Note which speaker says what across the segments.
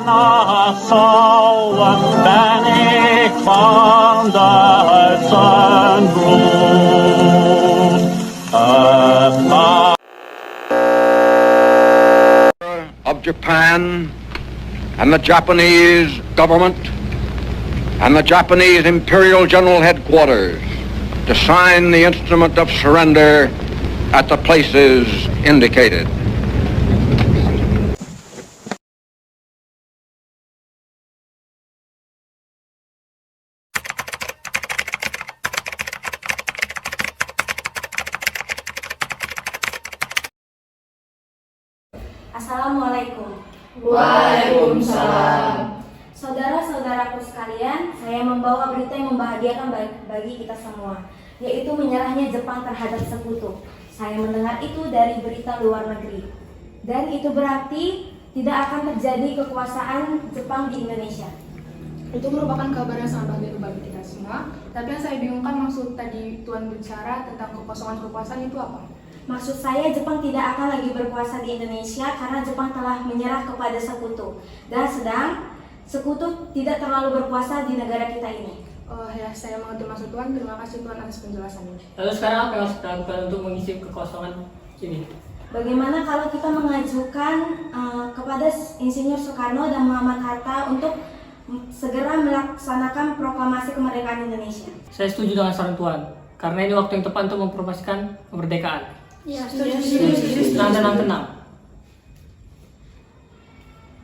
Speaker 1: Nassau, wenn ich von der Hölzernbrut
Speaker 2: of Japan and the Japanese government and the Japanese Imperial General Headquarters to sign the instrument of surrender at the places indicated.
Speaker 3: Assalamualaikum.
Speaker 4: Waalaikumsalam.
Speaker 3: Saudara-saudaraku sekalian, saya membawa berita yang membahagiakan bagi kita semua, yaitu menyerahnya Jepang terhadap sekutu. Saya mendengar itu dari berita luar negeri. Dan itu berarti tidak akan terjadi kekuasaan Jepang di Indonesia.
Speaker 4: Itu merupakan kabar yang sangat bahagia bagi kita semua. Tapi yang saya bingungkan maksud tadi Tuan bicara tentang kekosongan kekuasaan itu apa?
Speaker 3: Maksud saya Jepang tidak akan lagi berkuasa di Indonesia karena Jepang telah menyerah kepada sekutu. Dan sedang sekutu tidak terlalu berkuasa di negara kita ini.
Speaker 4: Oh ya, saya mengerti maksud Tuan. Terima kasih Tuan atas penjelasannya.
Speaker 5: Lalu sekarang apa yang harus kita lakukan untuk mengisi kekosongan ini?
Speaker 3: Bagaimana kalau kita mengajukan kepada Insinyur Soekarno dan Muhammad Hatta untuk segera melaksanakan proklamasi kemerdekaan Indonesia?
Speaker 5: Saya setuju dengan saran Tuan, karena ini waktu yang tepat untuk mempromosikan kemerdekaan.
Speaker 4: Iya,
Speaker 5: Tenang.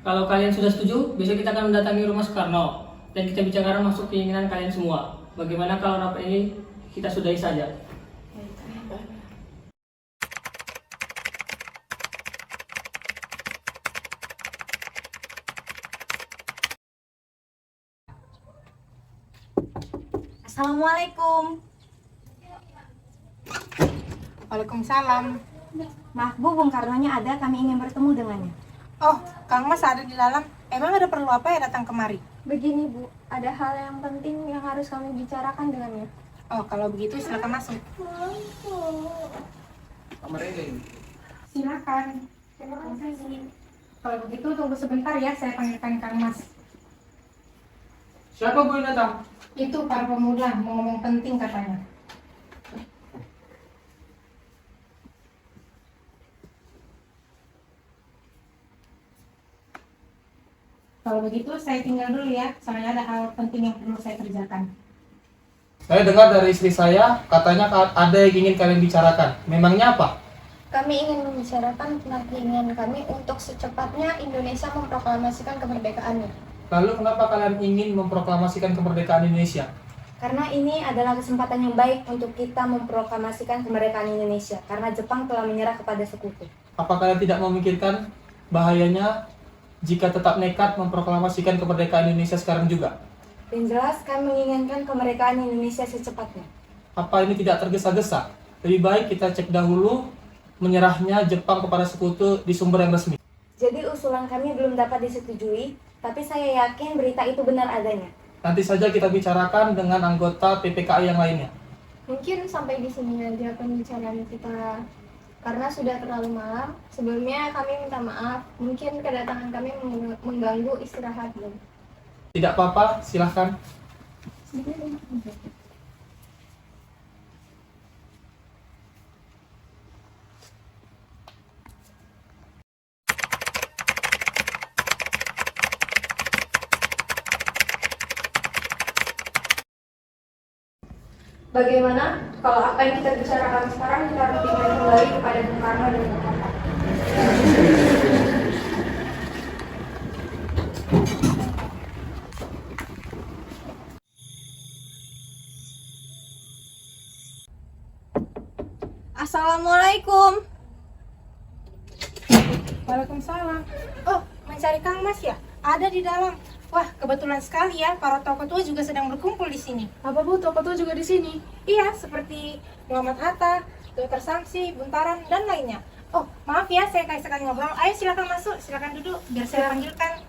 Speaker 5: Kalau kalian sudah setuju, besok kita akan mendatangi rumah Soekarno dan kita bicarakan masuk keinginan kalian semua. Bagaimana kalau rapat ini kita sudahi saja?
Speaker 3: Assalamualaikum.
Speaker 6: Waalaikumsalam.
Speaker 3: Maaf Bu, Bung Karnonya ada, kami ingin bertemu dengannya.
Speaker 6: Oh, Kang Mas ada di dalam. Emang ada perlu apa ya datang kemari?
Speaker 7: Begini Bu, ada hal yang penting yang harus kami bicarakan dengannya.
Speaker 6: Oh, kalau begitu silakan masuk. Silakan.
Speaker 7: Terima kasih.
Speaker 6: Kalau begitu tunggu sebentar ya, saya panggilkan Kang Mas.
Speaker 5: Siapa Bu yang datang?
Speaker 6: Itu para pemuda mau ngomong penting katanya. Kalau begitu saya tinggal dulu ya, soalnya ada hal penting yang perlu saya kerjakan.
Speaker 8: Saya dengar dari istri saya, katanya ada yang ingin kalian bicarakan. Memangnya apa?
Speaker 7: Kami ingin membicarakan tentang keinginan kami untuk secepatnya Indonesia memproklamasikan kemerdekaannya.
Speaker 8: Lalu kenapa kalian ingin memproklamasikan kemerdekaan Indonesia?
Speaker 3: Karena ini adalah kesempatan yang baik untuk kita memproklamasikan kemerdekaan Indonesia, karena Jepang telah menyerah kepada sekutu.
Speaker 8: Apa kalian tidak memikirkan bahayanya jika tetap nekat memproklamasikan kemerdekaan Indonesia sekarang juga?
Speaker 3: Yang jelas, kami menginginkan kemerdekaan Indonesia secepatnya.
Speaker 8: Apa ini tidak tergesa-gesa? Lebih baik kita cek dahulu menyerahnya Jepang kepada sekutu di sumber yang resmi.
Speaker 3: Jadi usulan kami belum dapat disetujui, tapi saya yakin berita itu benar adanya.
Speaker 8: Nanti saja kita bicarakan dengan anggota PPKI yang lainnya.
Speaker 7: Mungkin sampai di sini aja pembicaraan kita karena sudah terlalu malam. Sebelumnya kami minta maaf, mungkin kedatangan kami mengganggu istirahat.
Speaker 8: Tidak apa-apa, silahkan.
Speaker 7: Bagaimana kalau apa yang kita bicarakan sekarang kita rutinkan kembali kepada Bung Karno dan Bung Hatta?
Speaker 3: Assalamualaikum.
Speaker 6: Waalaikumsalam. Oh, mencari Kang Mas ya? Ada di dalam. Wah, kebetulan sekali ya, para tokoh tua juga sedang berkumpul di sini.
Speaker 4: Apa Bu, tokoh tua juga di sini?
Speaker 6: Iya, seperti Muhammad Hatta, Dr. Samsi, Buntaran, dan lainnya. Oh, maaf ya, saya kasih sekali ngobrol. Ayo silakan masuk, silakan duduk, biar saya panggilkan.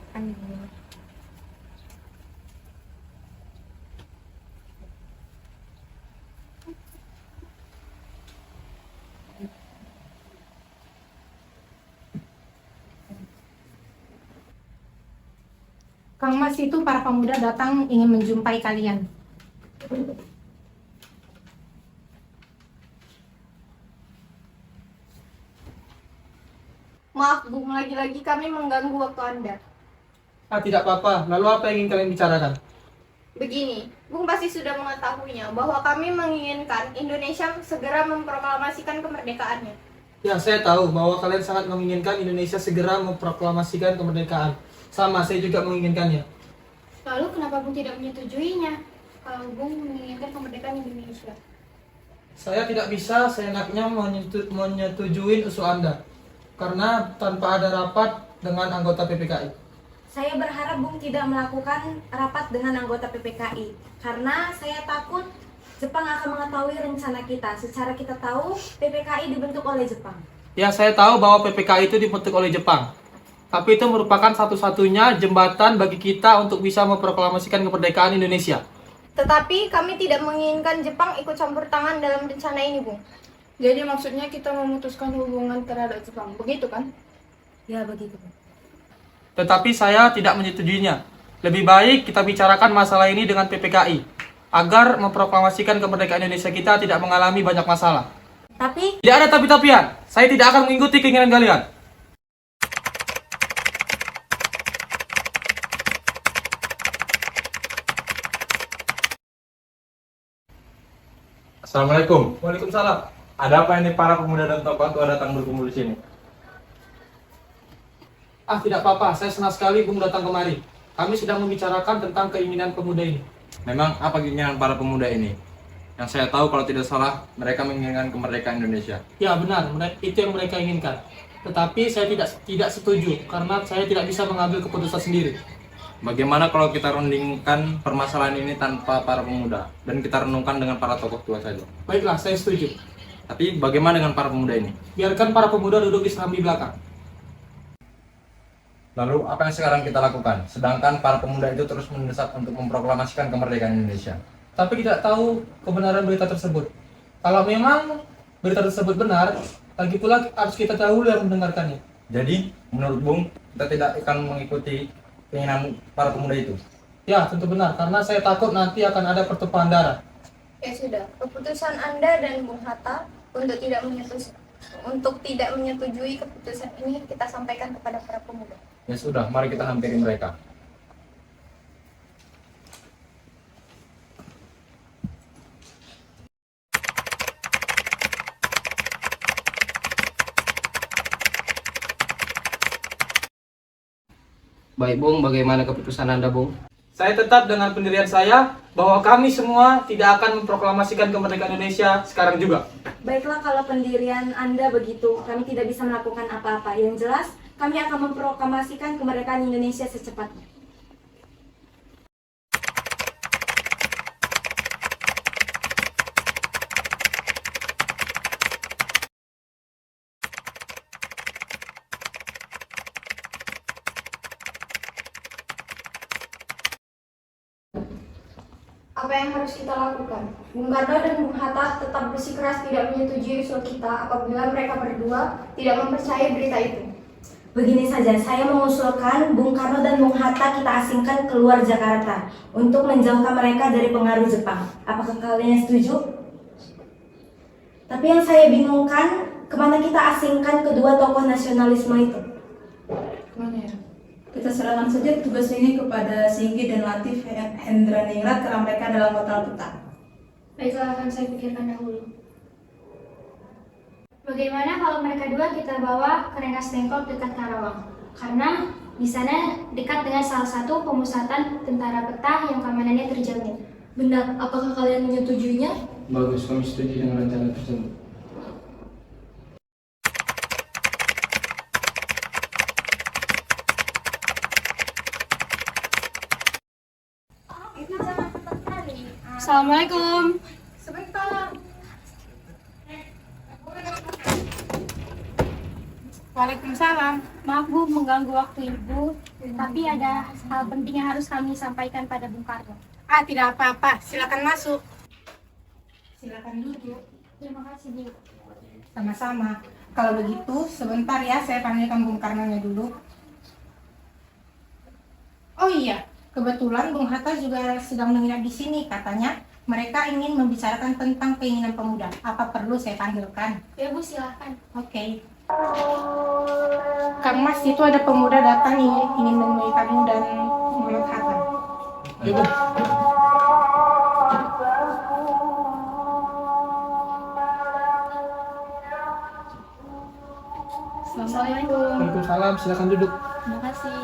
Speaker 6: Kang Mas itu para pemuda datang ingin menjumpai kalian.
Speaker 7: Maaf Bung, lagi-lagi kami mengganggu waktu Anda.
Speaker 8: Tidak apa-apa. Lalu apa yang ingin kalian bicarakan?
Speaker 7: Begini, Bung pasti sudah mengetahuinya bahwa kami menginginkan Indonesia segera memproklamasikan kemerdekaannya.
Speaker 8: Ya, saya tahu bahwa kalian sangat menginginkan Indonesia segera memproklamasikan kemerdekaan. Sama, saya juga menginginkannya.
Speaker 4: Lalu kenapa Bung tidak menyetujuinya? Kalau Bung menginginkan kemerdekaan Indonesia.
Speaker 8: Saya tidak bisa seenaknya menyetujui usul Anda. Karena tanpa ada rapat dengan anggota PPKI.
Speaker 3: Saya berharap Bung tidak melakukan rapat dengan anggota PPKI karena saya takut Jepang akan mengetahui rencana kita. Secara kita tahu PPKI dibentuk oleh Jepang.
Speaker 8: Ya, saya tahu bahwa PPKI itu dibentuk oleh Jepang. Tapi itu merupakan satu-satunya jembatan bagi kita untuk bisa memproklamasikan kemerdekaan Indonesia.
Speaker 7: Tetapi kami tidak menginginkan Jepang ikut campur tangan dalam rencana ini, Bung.
Speaker 4: Jadi maksudnya kita memutuskan hubungan terhadap Jepang, begitu kan?
Speaker 3: Ya begitu.
Speaker 8: Tetapi saya tidak menyetujuinya. Lebih baik kita bicarakan masalah ini dengan PPKI agar memproklamasikan kemerdekaan Indonesia kita tidak mengalami banyak masalah.
Speaker 3: Tapi
Speaker 8: Tidak ada tapi-tapian. Saya tidak akan mengikuti keinginan kalian.
Speaker 9: Assalamualaikum.
Speaker 8: Waalaikumsalam.
Speaker 9: Ada apa ini para pemuda dan tokoh tua datang berkumpul di sini?
Speaker 8: Tidak apa-apa. Saya senang sekali Bung datang kemari. Kami sedang membicarakan tentang keinginan pemuda ini.
Speaker 9: Memang apa keinginan para pemuda ini? Yang saya tahu kalau tidak salah mereka menginginkan kemerdekaan Indonesia.
Speaker 8: Ya benar, itu yang mereka inginkan. Tetapi saya tidak setuju karena saya tidak bisa mengambil keputusan sendiri.
Speaker 9: Bagaimana kalau kita rundingkan permasalahan ini tanpa para pemuda dan kita renungkan dengan para tokoh tua saja?
Speaker 8: Baiklah, saya setuju.
Speaker 9: Tapi bagaimana dengan para pemuda ini?
Speaker 8: Biarkan para pemuda duduk di serambi belakang.
Speaker 9: Lalu apa yang sekarang kita lakukan? Sedangkan para pemuda itu terus mendesak untuk memproklamasikan kemerdekaan Indonesia.
Speaker 8: Tapi tidak tahu kebenaran berita tersebut. Kalau memang berita tersebut benar, lagi pula harus kita dahulu yang mendengarkannya.
Speaker 9: Jadi, menurut Bung, kita tidak akan mengikuti keinginan para pemuda itu.
Speaker 8: Ya, tentu benar, karena saya takut nanti akan ada pertumpahan darah.
Speaker 7: Ya sudah, keputusan Anda dan Bung Hatta untuk tidak menyetujui keputusan ini kita sampaikan kepada para pemuda.
Speaker 9: Ya sudah, mari kita hampiri mereka.
Speaker 5: Baik Bung, bagaimana keputusan Anda Bung?
Speaker 8: Saya tetap dengan pendirian saya bahwa kami semua tidak akan memproklamasikan kemerdekaan Indonesia sekarang juga.
Speaker 3: baiklah kalau pendirian Anda begitu, kami tidak bisa melakukan apa-apa. Yang jelas, kami akan memproklamasikan kemerdekaan Indonesia secepatnya.
Speaker 7: Apa yang harus kita lakukan? Bung Karno dan Bung Hatta tetap bersikeras tidak menyetujui usul kita apabila mereka berdua tidak mempercayai berita itu.
Speaker 3: Begini saja, saya mengusulkan Bung Karno dan Bung Hatta kita asingkan keluar Jakarta untuk menjauhkan mereka dari pengaruh Jepang. Apakah kalian setuju? Tapi yang saya bingungkan, kemana kita asingkan kedua tokoh nasionalisme itu?
Speaker 4: Kemana ya?
Speaker 10: Kita serahkan saja tugas ini kepada Singgi dan Latif Hendraningrat karena mereka dalam hotel peta.
Speaker 7: Baiklah, akan saya pikirkan dahulu. Bagaimana kalau mereka dua kita bawa ke Rengas Dengklok dekat Karawang? Karena di sana dekat dengan salah satu pemusatan tentara peta yang keamanannya terjamin.
Speaker 10: Benar, apakah kalian menyetujuinya?
Speaker 9: Bagus, kami setuju dengan rencana tersebut.
Speaker 4: Assalamualaikum.
Speaker 6: Sebentar. Waalaikumsalam.
Speaker 4: Maaf Bu, mengganggu waktu Ibu, tapi ada hal penting yang harus kami sampaikan pada Bung Karno.
Speaker 6: Tidak apa-apa. Silakan masuk. Silakan duduk.
Speaker 4: Terima kasih Bu.
Speaker 6: Sama-sama. Kalau begitu, sebentar ya saya panggilkan Bung Karnonya dulu. Oh iya, Kebetulan Bung Hatta juga sedang menginap di sini. Katanya mereka ingin membicarakan tentang keinginan pemuda. Apa perlu saya panggilkan?
Speaker 7: Ya Bu, silahkan.
Speaker 6: Oke. Kang Mas, itu ada pemuda datang ingin menemui kamu dan Muhammad Hatta.
Speaker 8: Ibu.
Speaker 7: Assalamualaikum.
Speaker 8: Waalaikumsalam, silakan duduk.
Speaker 7: Terima kasih.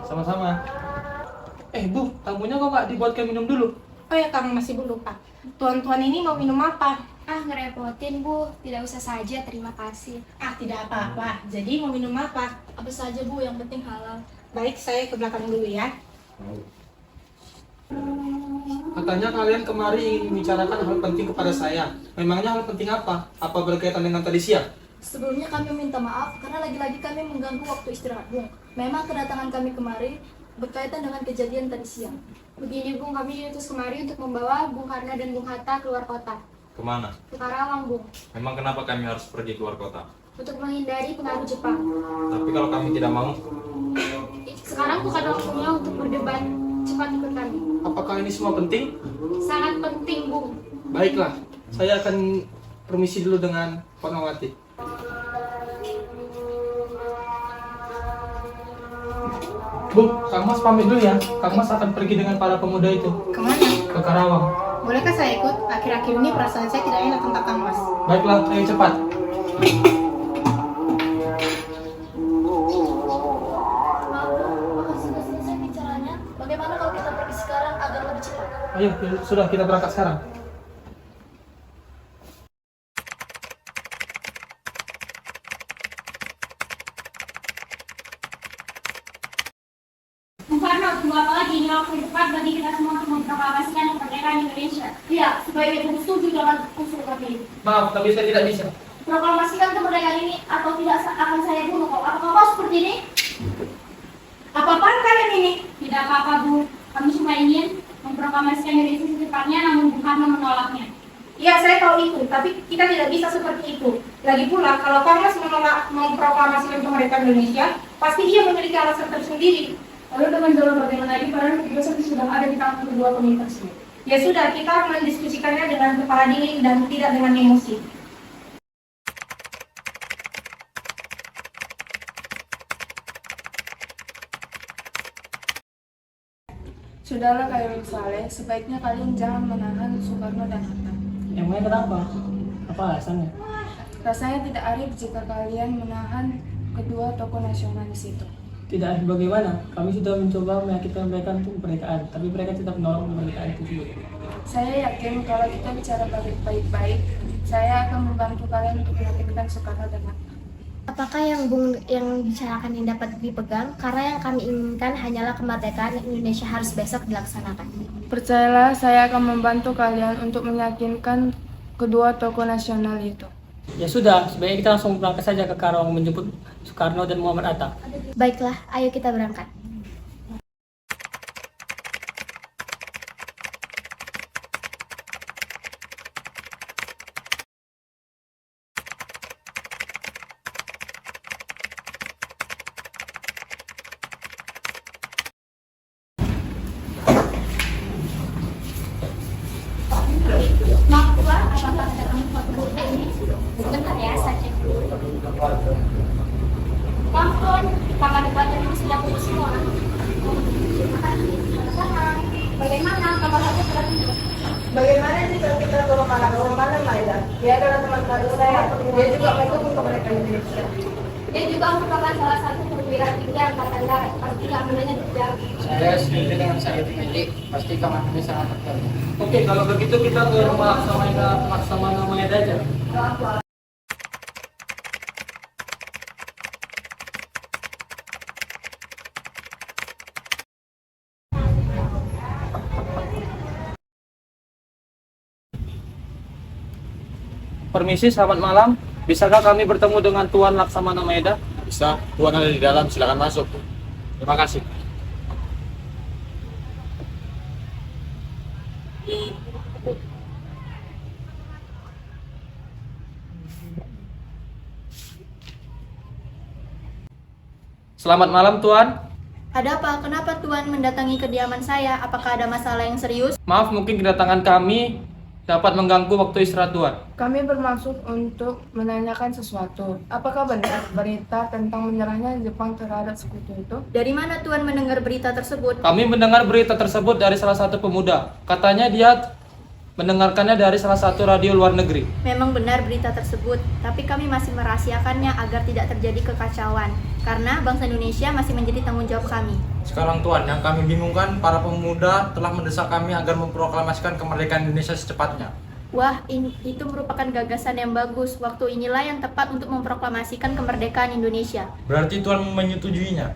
Speaker 8: Sama-sama. Bu, tamunya kok nggak dibuatkan minum dulu?
Speaker 6: Oh ya, Kang, masih belum lupa. Tuan-tuan ini mau minum apa?
Speaker 7: Ah, ngerepotin Bu. Tidak usah saja, terima kasih.
Speaker 6: Ah, tidak apa-apa. Jadi mau minum apa?
Speaker 7: Apa saja Bu, yang penting halal.
Speaker 6: Baik, saya ke belakang dulu ya.
Speaker 8: Katanya kalian kemari ingin membicarakan hal penting kepada saya. Memangnya hal penting apa? Apa berkaitan dengan tadi siang?
Speaker 7: Sebelumnya kami minta maaf karena lagi-lagi kami mengganggu waktu istirahat Bung. Memang kedatangan kami kemari berkaitan dengan kejadian tadi siang. Begini Bung, kami diutus kemari untuk membawa Bung Karna dan Bung Hatta keluar kota.
Speaker 9: Kemana?
Speaker 7: Ke Karawang Bung,
Speaker 9: Memang kenapa kami harus pergi keluar kota?
Speaker 7: untuk menghindari pengaruh Jepang.
Speaker 9: Tapi kalau kami tidak mau,
Speaker 7: Sekarang bukan waktunya untuk berdebat. Cepat ikut kami.
Speaker 8: Apakah ini semua penting?
Speaker 7: Sangat penting Bung.
Speaker 8: Baiklah, saya akan permisi dulu dengan Fatmawati. Bu, Kang Mas pamit dulu ya. Kang Mas akan pergi dengan para pemuda itu
Speaker 6: Kemana?
Speaker 8: ke Karawang.
Speaker 6: Bolehkah saya ikut? Akhir-akhir ini perasaan saya tidak enak tentang Kang Mas.
Speaker 8: Baiklah, ayo cepat.
Speaker 7: Maaf Bung, apakah sudah selesai bicaranya? Bagaimana kalau kita pergi sekarang agar lebih cepat?
Speaker 8: Ayo, sudah kita berangkat sekarang.
Speaker 3: Bung Karno, tunggu apa lagi? Ini waktu yang tepat bagi kita semua untuk memproklamasikan kemerdekaan Indonesia. Iya, sebaiknya Bung setuju dengan usul kami.
Speaker 8: Maaf, tapi saya tidak bisa.
Speaker 3: Proklamasikan kemerdekaan ini atau tidak akan saya bunuh kau. Apakah kau seperti ini?
Speaker 6: Apa-apaan kalian ini?
Speaker 3: Tidak apa-apa, Bu. Kami cuma ingin memproklamasikan Indonesia secepatnya, namun Bung Karno menolaknya.
Speaker 6: Ya, saya tahu itu, tapi kita tidak bisa seperti itu. Lagi pula, kalau Kang Mas menolak memproklamasikan kemerdekaan Indonesia, pasti ia memiliki alasan tersendiri.
Speaker 3: Lalu dengan jalan bagaimana lagi, padahal keputusan sudah ada di tangan kedua pemerintah tersebut.
Speaker 6: Ya sudah, kita mendiskusikannya dengan kepala dingin dan tidak dengan emosi.
Speaker 4: Sudahlah Khairul Saleh, sebaiknya kalian jangan menahan Soekarno dan Hatta.
Speaker 5: Emangnya kenapa? Apa alasannya?
Speaker 4: Rasanya tidak adil jika kalian menahan kedua tokoh nasionalis itu.
Speaker 5: Tidak adil bagaimana? Kami sudah mencoba meyakinkan mereka untuk kemerdekaan, tapi mereka tetap menolak kemerdekaan itu juga.
Speaker 4: Saya yakin kalau kita bicara baik-baik, saya akan membantu kalian untuk meyakinkan Soekarno dan Hatta.
Speaker 3: Apakah yang bicarakan yang dapat dipegang? Karena yang kami inginkan hanyalah kemerdekaan Indonesia harus besok dilaksanakan.
Speaker 4: Percayalah, saya akan membantu kalian untuk meyakinkan kedua tokoh nasional itu.
Speaker 5: Ya sudah, sebaiknya kita langsung berangkat saja ke Karawang menjemput Soekarno dan Muhammad Hatta.
Speaker 3: Baiklah, ayo kita berangkat. Maaf, Pak, apakah ada kamu foto ini? Bentar ya, saya cek dulu. Maaf, kamar depan ini sudah penuh semua. Bagaimana kamar saya sudah penuh?
Speaker 6: Bagaimana jika kita ke rumah Maida? Dia adalah teman baru saya. Dia juga mendukung kemerdekaan Indonesia.
Speaker 3: Dia juga merupakan salah satu perwira tinggi Angkatan Darat. Pasti keamanannya terjaga.
Speaker 8: Saya setuju dengan saya. Jadi pasti kamar kami sangat terjaga. Oke, kalau begitu kita ke rumah Laksamana Maeda aja. Permisi, selamat malam. Bisakah kami bertemu dengan Tuan Laksamana Maeda?
Speaker 1: Bisa, Tuan ada di dalam, silakan masuk.
Speaker 8: Terima kasih. Selamat malam, Tuan.
Speaker 7: Ada apa? Kenapa Tuan mendatangi kediaman saya? Apakah ada masalah yang serius?
Speaker 8: Maaf, mungkin kedatangan kami dapat mengganggu waktu istirahat Tuan.
Speaker 4: Kami bermaksud untuk menanyakan sesuatu. Apakah benar berita tentang menyerahnya Jepang terhadap sekutu itu?
Speaker 7: Dari mana Tuan mendengar berita tersebut?
Speaker 8: Kami mendengar berita tersebut dari salah satu pemuda. Katanya dia mendengarkannya dari salah satu radio luar negeri.
Speaker 7: Memang benar berita tersebut, tapi kami masih merahasiakannya agar tidak terjadi kekacauan. Karena bangsa Indonesia masih menjadi tanggung jawab kami.
Speaker 9: Sekarang Tuan, yang kami bingungkan, para pemuda telah mendesak kami agar memproklamasikan kemerdekaan Indonesia secepatnya.
Speaker 7: Wah, itu merupakan gagasan yang bagus. Waktu inilah yang tepat untuk memproklamasikan kemerdekaan Indonesia.
Speaker 9: Berarti Tuan menyetujuinya?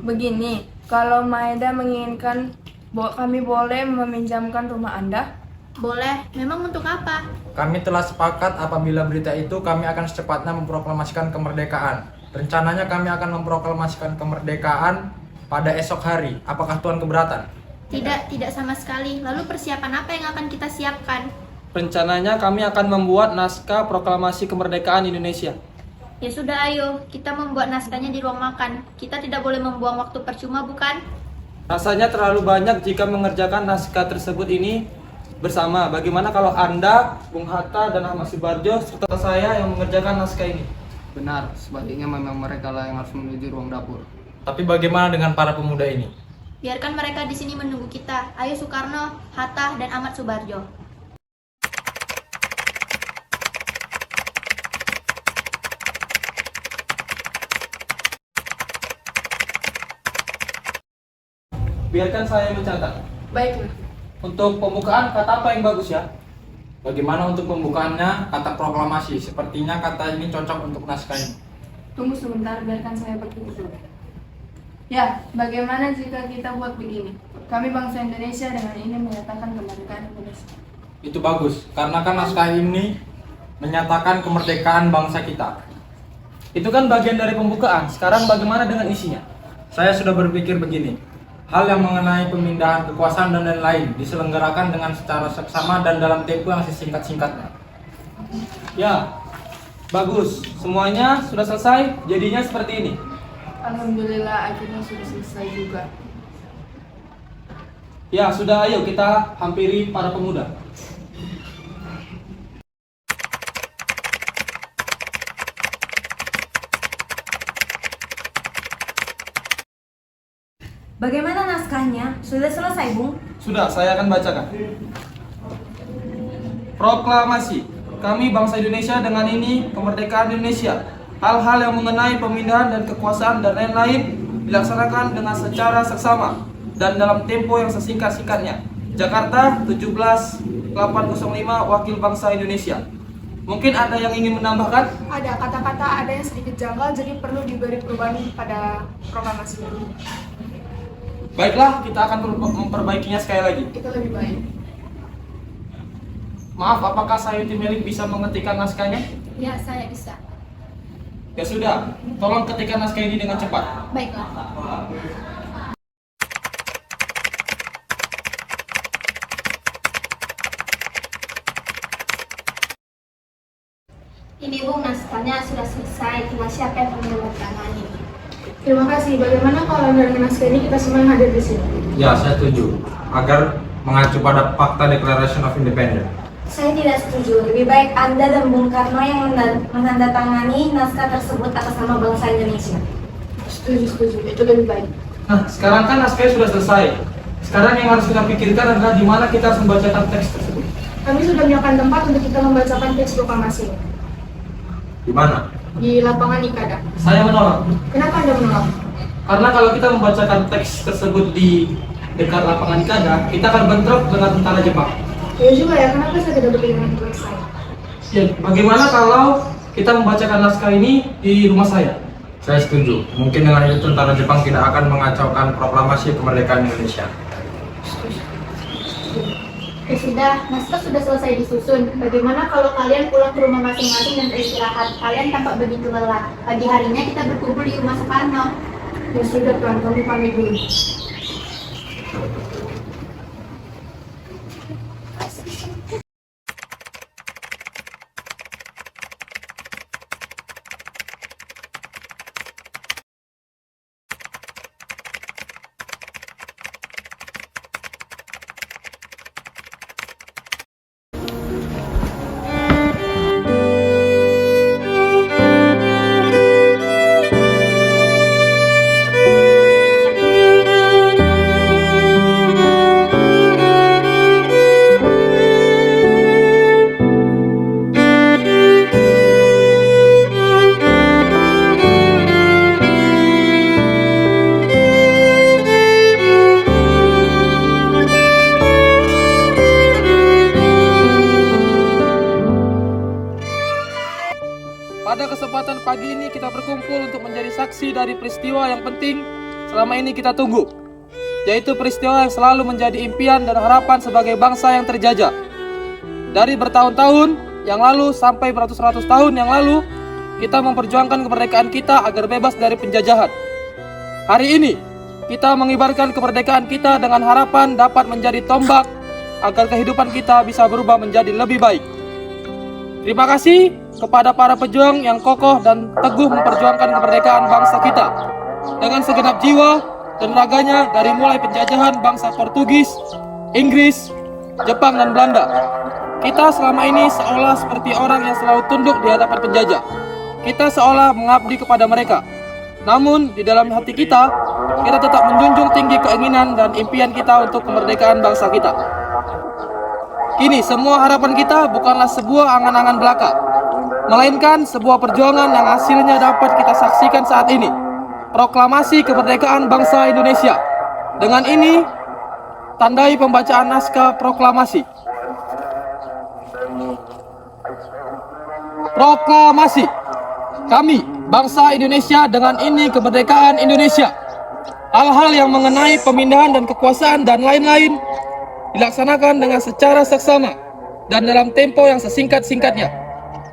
Speaker 4: Begini, kalau Maeda menginginkan kami boleh meminjamkan rumah Anda?
Speaker 7: Boleh, memang untuk apa?
Speaker 9: Kami telah sepakat apabila berita itu kami akan secepatnya memproklamasikan kemerdekaan. Rencananya kami akan memproklamasikan kemerdekaan pada esok hari. Apakah Tuan keberatan?
Speaker 7: Tidak sama sekali. Lalu persiapan apa yang akan kita siapkan?
Speaker 8: Rencananya kami akan membuat naskah proklamasi kemerdekaan Indonesia.
Speaker 7: Ya sudah, ayo. Kita membuat naskahnya di ruang makan. Kita tidak boleh membuang waktu percuma, bukan?
Speaker 8: Rasanya terlalu banyak jika mengerjakan naskah tersebut ini bersama. Bagaimana kalau Anda, Bung Hatta, dan Ahmad Subarjo serta saya yang mengerjakan naskah ini?
Speaker 5: Benar, sebaliknya memang mereka lah yang harus menuju ruang dapur.
Speaker 9: Tapi bagaimana dengan para pemuda ini?
Speaker 7: Biarkan mereka di sini menunggu kita. Ayo Soekarno, Hatta, dan Ahmad Subarjo.
Speaker 8: Biarkan saya mencatat.
Speaker 4: Baiklah.
Speaker 8: Untuk pembukaan, kata apa yang bagus ya?
Speaker 9: Bagaimana untuk pembukaannya? Kata proklamasi. Sepertinya kata ini cocok untuk naskah ini.
Speaker 4: Tunggu sebentar, biarkan saya berpikir dulu. Ya, bagaimana jika kita buat begini? Kami bangsa Indonesia dengan ini menyatakan kemerdekaan Indonesia.
Speaker 9: Itu bagus, karena kan naskah ini menyatakan kemerdekaan bangsa kita.
Speaker 8: Itu kan bagian dari pembukaan. Sekarang bagaimana dengan isinya?
Speaker 9: Saya sudah berpikir begini. Hal yang mengenai pemindahan kekuasaan dan lain-lain diselenggarakan dengan secara seksama dan dalam tempo yang sesingkat-singkatnya.
Speaker 8: Ya, bagus. Semuanya sudah selesai, jadinya seperti ini.
Speaker 4: Alhamdulillah, akhirnya sudah selesai juga.
Speaker 8: Ya, sudah, ayo kita hampiri para pemuda.
Speaker 3: Bagaimana naskahnya? Sudah selesai, Bung?
Speaker 8: Sudah, saya akan bacakan. Proklamasi. Kami bangsa Indonesia dengan ini kemerdekaan Indonesia. Hal-hal yang mengenai pemindahan dan kekuasaan dan lain-lain dilaksanakan dengan secara seksama dan dalam tempo yang sesingkat-singkatnya. Jakarta, 17/805, Wakil Bangsa Indonesia. Mungkin ada yang ingin menambahkan?
Speaker 4: Ada kata-kata ada yang sedikit janggal, jadi perlu diberi perubahan pada proklamasi ini.
Speaker 8: Baiklah, kita akan memperbaikinya sekali lagi.
Speaker 4: Itu lebih baik.
Speaker 8: Maaf, apakah Sayuti Melik bisa mengetikkan naskahnya?
Speaker 7: Ya, saya bisa.
Speaker 8: Ya sudah, tolong ketikkan naskah ini dengan cepat.
Speaker 7: Baiklah. Ini Bung, naskahnya sudah selesai. Tinggal siapa yang menandatangani.
Speaker 4: Terima kasih. Bagaimana kalau dari naskah ini kita semua yang hadir di sini?
Speaker 9: Ya, saya setuju. Agar mengacu pada Fakta Declaration of Independence.
Speaker 3: Saya tidak setuju. Lebih baik Anda dan Bung Karno yang menandatangani naskah tersebut atas nama bangsa Indonesia.
Speaker 4: Setuju. Itu lebih baik.
Speaker 8: Nah, sekarang kan naskahnya sudah selesai. Sekarang yang harus kita pikirkan adalah di mana kita harus membacakan teks tersebut.
Speaker 4: Kami sudah menyiapkan tempat untuk kita membacakan teks proklamasi
Speaker 9: Di mana?
Speaker 4: di lapangan Ikada.
Speaker 8: Saya menolak.
Speaker 4: Kenapa Anda menolak?
Speaker 8: Karena kalau kita membacakan teks tersebut di dekat lapangan Ikada, kita akan bentrok dengan tentara Jepang.
Speaker 4: Ya juga ya, kenapa saya tidak berpikir untuk saya?
Speaker 8: Ya, bagaimana kalau kita membacakan naskah ini di rumah saya?
Speaker 9: Saya setuju. Mungkin dengan itu tentara Jepang tidak akan mengacaukan proklamasi kemerdekaan Indonesia.
Speaker 7: Ya sudah, naskah sudah selesai disusun. Bagaimana kalau kalian pulang ke rumah masing-masing dan beristirahat? Kalian tampak begitu lelah. Pagi harinya kita berkumpul di rumah Soekarno.
Speaker 4: Ya sudah Tuan, kami pamit dulu.
Speaker 8: berkumpul untuk menjadi saksi dari peristiwa yang penting selama ini kita tunggu, yaitu peristiwa yang selalu menjadi impian dan harapan sebagai bangsa yang terjajah. Dari bertahun-tahun yang lalu sampai beratus-ratus tahun yang lalu, kita memperjuangkan kemerdekaan kita agar bebas dari penjajahan. Hari ini, kita mengibarkan kemerdekaan kita dengan harapan dapat menjadi tombak agar kehidupan kita bisa berubah menjadi lebih baik. Terima kasih kepada para pejuang yang kokoh dan teguh memperjuangkan kemerdekaan bangsa kita dengan segenap jiwa dan raganya dari mulai penjajahan bangsa Portugis, Inggris, Jepang, dan Belanda. Kita selama ini seolah seperti orang yang selalu tunduk di hadapan penjajah. Kita seolah mengabdi kepada mereka. Namun di dalam hati kita tetap menjunjung tinggi keinginan dan impian kita untuk kemerdekaan bangsa kita. Kini semua harapan kita bukanlah sebuah angan-angan belaka, melainkan sebuah perjuangan yang hasilnya dapat kita saksikan saat ini. Proklamasi kemerdekaan bangsa Indonesia. Dengan ini, tandai pembacaan naskah proklamasi. Proklamasi. Kami, bangsa Indonesia, dengan ini kemerdekaan Indonesia. Hal-hal yang mengenai pemindahan dan kekuasaan dan lain-lain dilaksanakan dengan secara seksama dan dalam tempo yang sesingkat-singkatnya.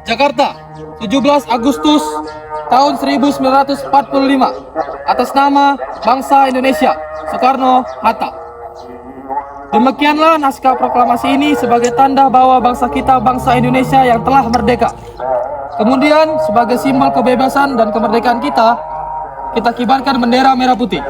Speaker 8: Jakarta, 17 Agustus tahun 1945. Atas nama bangsa Indonesia, Soekarno-Hatta. Demikianlah naskah proklamasi ini sebagai tanda bahwa bangsa kita bangsa Indonesia yang telah merdeka. Kemudian sebagai simbol kebebasan dan kemerdekaan kita kibarkan bendera merah putih.